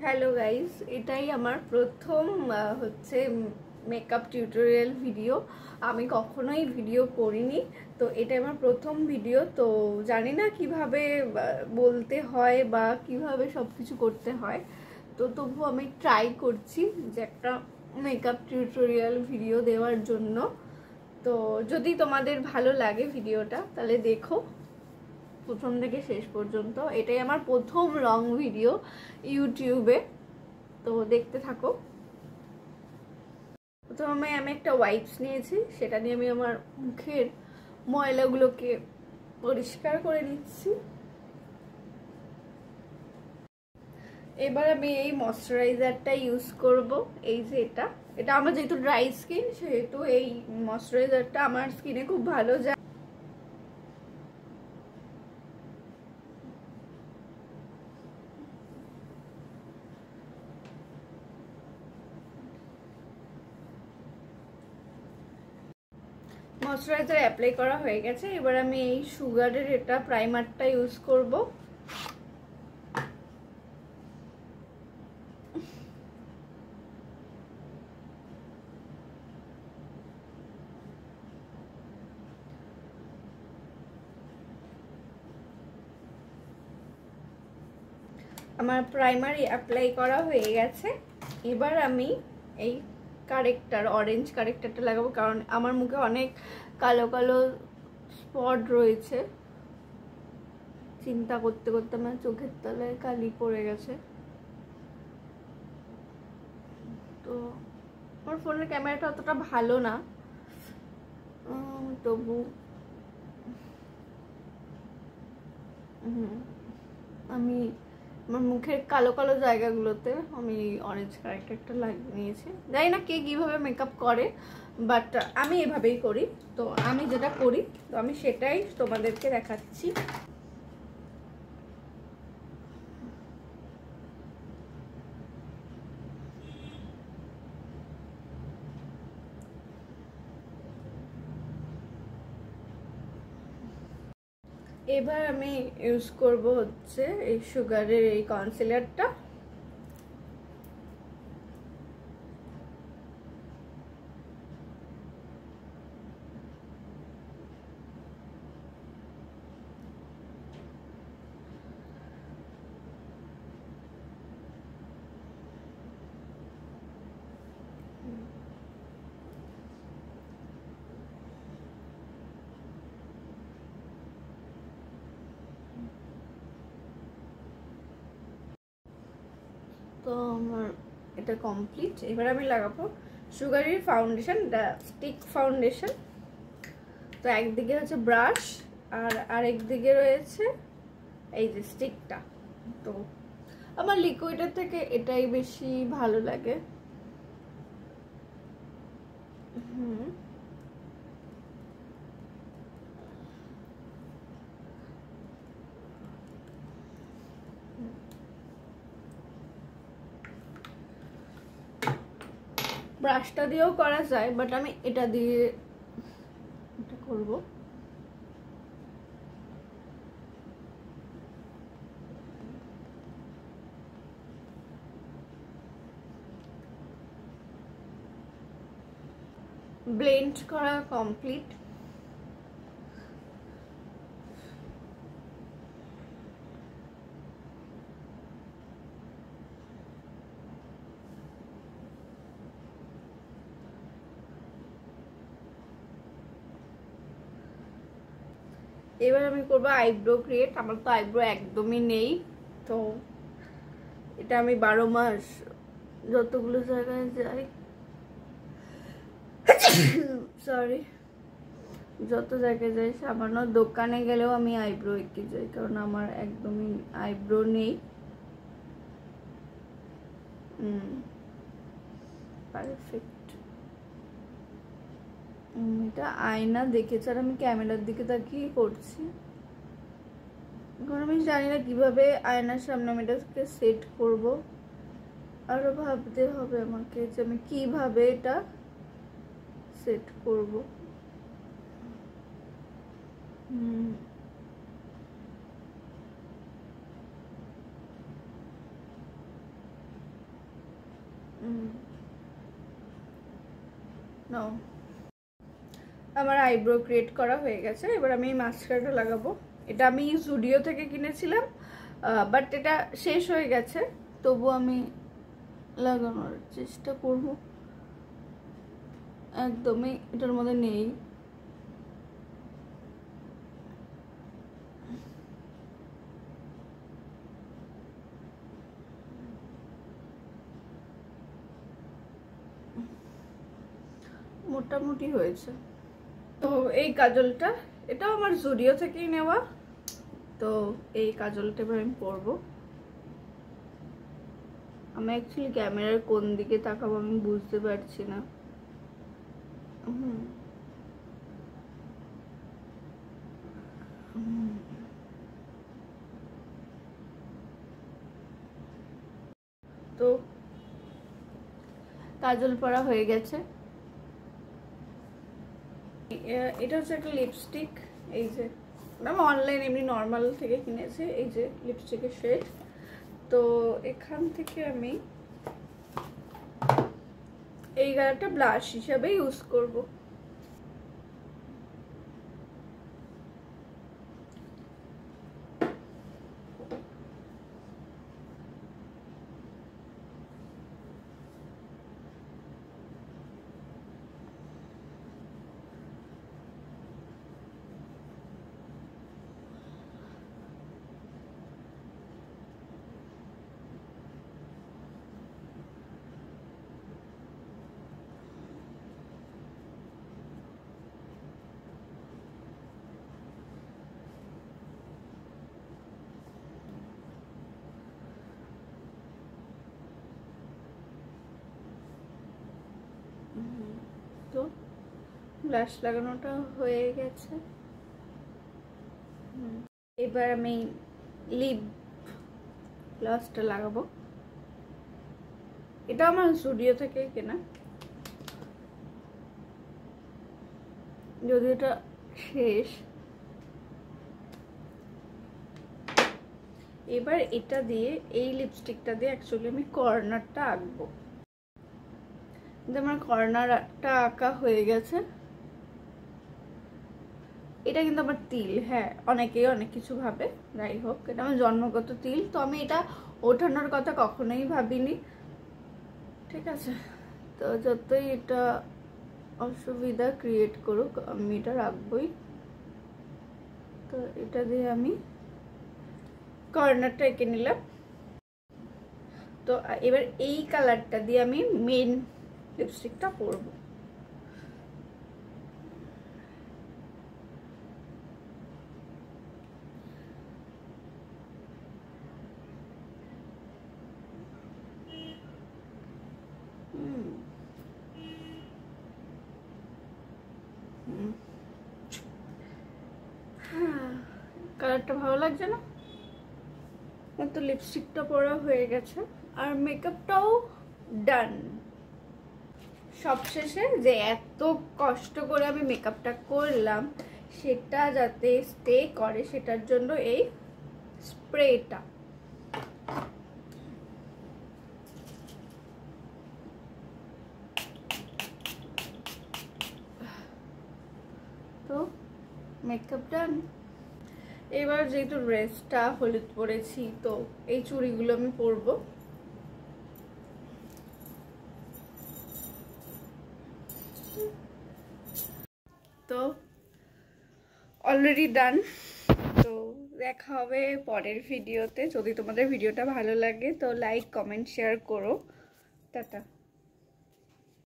Hello guys, এটাই আমার প্রথম হচ্ছে মেকআপ টিউটোরিয়াল ভিডিও। আমি কখনোই ভিডিও করিনি, তো এটা আমার প্রথম ভিডিও। তো জানি না কিভাবে বলতে হয় বা কিভাবে সব কিছু করতে হয়, তো তবু আমি ট্রাই করছি যে একটা মেকআপ টিউটোরিয়াল ভিডিও দেওয়ার জন্য। তো যদি তোমাদের ভালো লাগে ভিডিওটা তাহলে দেখো প্রথম থেকে শেষ পর্যন্ত। এটাই আমার প্রথম লং ভিডিও ইউটিউবে, তো দেখতে থাকো। প্রথমে আমি একটা ওয়াইপস নিয়েছি, সেটা নিয়ে আমি আমার মুখের ময়লাগুলোকে পরিষ্কার করে নিচ্ছি। এবার আমি এই ময়শ্চারাইজারটা ইউজ করব। এই যে এটা আমার যেহেতু ড্রাই স্কিন, সেহেতু এই ময়শ্চারাইজারটা আমার স্কিনে খুব ভালো যায়। ময়শ্চারাইজার অ্যাপ্লাই করা হয়ে গেছে। এবার আমি এই সুগারের এটা প্রাইমারটা ইউজ করব। আমার প্রাইমারি অ্যাপ্লাই করা হয়ে গেছে। এবার আমি এই কারেক্টার, অরেঞ্জ কারেক্টারটা লাগাবো, কারণ আমার মুখে অনেক কালো কালো স্পট রয়েছে। চিন্তা করতে করতে আমার চোখের তলায় কালি পড়ে গেছে। তো আমার ফোনের ক্যামেরাটা অতটা ভালো না, তবু আমি আমার মুখের কালো কালো জায়গাগুলোতে আমি অরেঞ্জ কারেক্টারটা লাগিয়ে নিয়েছি। জানি না কে কীভাবে মেকআপ করে, বাট আমি এভাবেই করি। তো আমি যেটা করি, তো আমি সেটাই তোমাদেরকে দেখাচ্ছি। এবার আমি ইউজ করব হচ্ছে এই সুগারের এই কনসিলারটা। তো আমার এটা কমপ্লিট। এবার আমি লাগাবো সুগারের ফাউন্ডেশন, দ্য স্টিক ফাউন্ডেশন। তো একদিকে হচ্ছে ব্রাশ আর আরেকদিকে রয়েছে এই যে স্টিকটা। তো আমার লিকুইডের থেকে এটাই বেশি ভালো লাগে। ব্রাশটা দিয়েও করা যায়, বাট আমি এটা দিয়ে এটা করব। ব্লেন্ড করা কমপ্লিট। এবার আমি করবো আইব্রো ক্রিয়েট। আমার তো আইব্রো একদমই নেই, তো এটা আমি 12 মাস যতগুলো জায়গায় যাই, সরি, যত জায়গায় যাই, সামান্য দোকানে গেলেও আমি আইব্রো এঁকে যাই, কারণ আমার একদমই আইব্রো নেই। পারফেক্ট। এটা আয়না দেখেছে আর আমি ক্যামেরার দিকে তাকিয়ে করছি। এখন আমি জানি না কিভাবে আয়নার সামনে আমি এটাকে সেট করব। আরো ভাবতে হবে আমাকে যে আমি কিভাবে এটা সেট করব। নাও, আমার আইব্রো ক্রিয়েট করা হয়ে গেছে। এবার আমি এই মাস্কারাটা লাগাবো। এটা আমি জুডিও থেকে কিনেছিলাম, বাট এটা শেষ হয়ে গেছে, তবু আমি লাগানোর চেষ্টা করব। একদমই এটার মধ্যে নেই। মোটামুটি হয়েছে। তো এই কাজলটা, এটাও আমার জুডিও থেকেই নেওয়া। তো এই কাজলটা এবার আমি পরবো। আমি অ্যাকচুয়ালি ক্যামেরার কোন দিকে তাকাবো আমি বুঝতে পারছি না। তো কাজল পরা হয়ে গেছে। এটা হচ্ছে একটা লিপস্টিক, এই যে আমি অনলাইন এমনি নর্মাল থেকে কিনেছি। এই যে লিপস্টিকের শেড। তো এখান থেকে আমি এই কালারটা ব্লাশ হিসাবে ইউজ করব। তো ব্লাশ লাগানোটা হয়ে গেছে। এবার আমি লিপ গ্লসটা লাগাবো। এটা আমার স্টুডিও থেকে কেনা, যদি এটা শেষ। এবার এটা দিয়ে, এই লিপস্টিকটা দিয়ে অ্যাকচুয়ালি আমি কর্নারটা আঁকবো। আমার কর্নারটা আঁকা হয়ে গেছে। এটা কিন্তু আমার তিল, হ্যাঁ অনেকেই অনেক কিছু ভাবে, যাই হোক এটা আমার জন্মগত তিল। তো আমি এটা ওঠানোর কথা কখনোই ভাবিনি, ঠিক আছে। তো যতই এটা অসুবিধা ক্রিয়েট করুক আমি এটা রাখবই। তো এটা দিয়ে আমি কর্নারটা এঁকে নিলাম। তো এবার এই কালারটা দিয়ে আমি মেন লিপস্টিকটা পরবো। কালারটা ভালো লাগছে না? তো লিপস্টিকটা পরা হয়ে গেছে আর মেকআপটাও ডান। সবশেষে যে এত কষ্ট করে আমি মেকআপটা করলাম সেটা যাতে স্টে করে সেটার জন্য এই স্প্রেটা। তো মেকআপ ডান। এবার যেহেতু ড্রেসটা হলুদ পরেছি তো এই চুড়িগুলো আমি পরবো। তো অলরেডি ডান। তো দেখা হবে পরের ভিডিওতে। যদি তোমাদের ভিডিওটা ভালো লাগে তো লাইক কমেন্ট শেয়ার করো। টাটা।